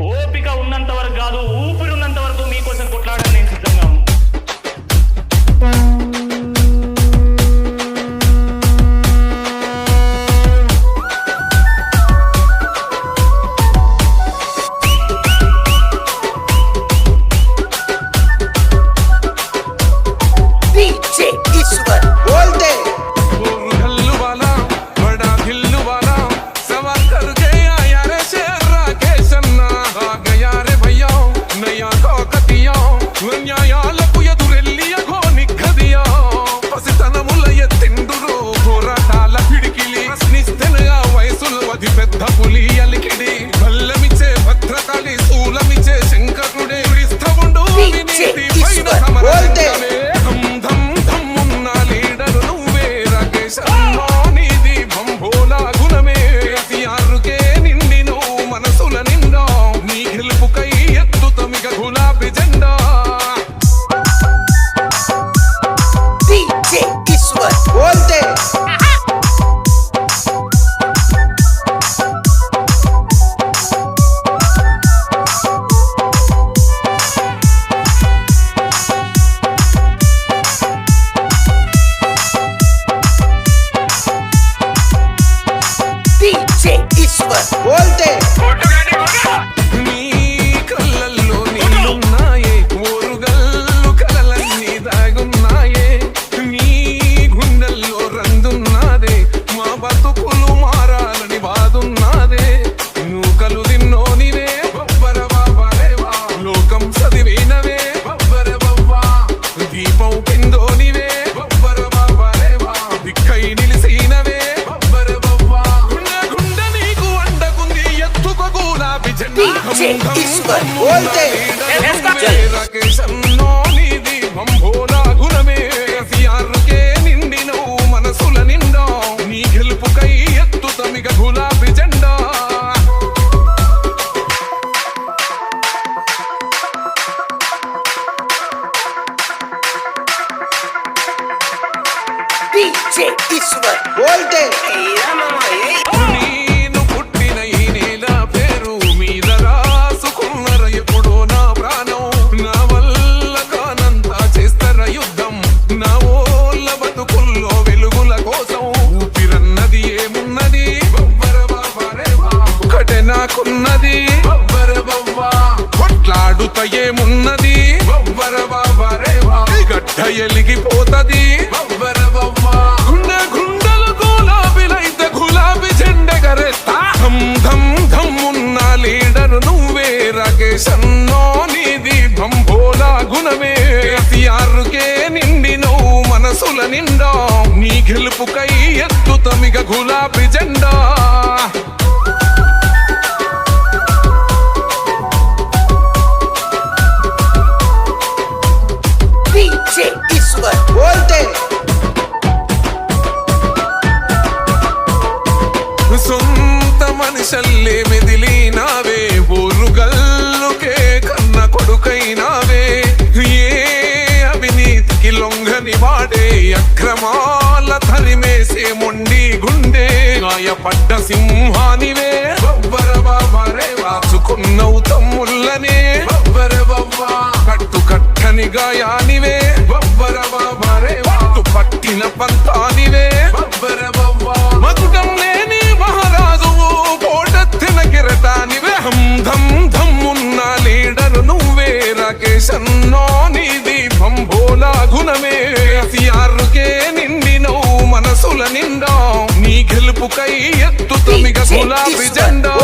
ఓపిక ఉన్నంత వరకు కాదు, ఊపిరి ఉన్నంత వరకు మీకోసం కొట్లాడని నేను సిద్ధంగా ఉన్నాను. నేను పుట్టిన ఈ నేల పేరు మీద రాసుకున్నర ఎప్పుడో నా ప్రాణం. నా వల్ల కానంతా చేస్తర యుద్ధం, నా ఓళ్ళ బతుకుల్లో వెలుగుల కోసం. ఊపిరన్నది ఏమున్నది ఒకటే నాకున్నది, కొట్లాడుత ఏమున్నది గడ్డ ఎలిగిపోతది. నీది బంభోలా గుణమే కేసీఆర్కే నిండి నువ్వు మనసుల నిండా. నీ గెలుపుకై ఎత్తుతమిగ గులాబీ జెండా. సొంత మనిషల్లే మెదిలినావే, ఓరుగల్లుకే కన్న కొడుకైనావే. ఏ అవినీతికి లొంగని వాడే, అక్రమాల తరిమేసే మొండి గుండె. గాయపడ్డ సింహానివే వాచుకున్నవు తమ్ముళ్ళనే. కట్టు కట్టని గాయానివే పట్టిన పంతానివే. మకుటం లేని మహారాజువు, పోటెత్తిన కిరటానివే. హం ధం ధమ్మున్న లీడరు నువ్వే రాకేష్ అన్నో. నీది బంభోలా గుణమే కేసీఆర్కే నిండి నువ్వు మనసుల నిండా. నీ గెలుపుకై ఎత్తుతమిగ గులాబీ జెండా.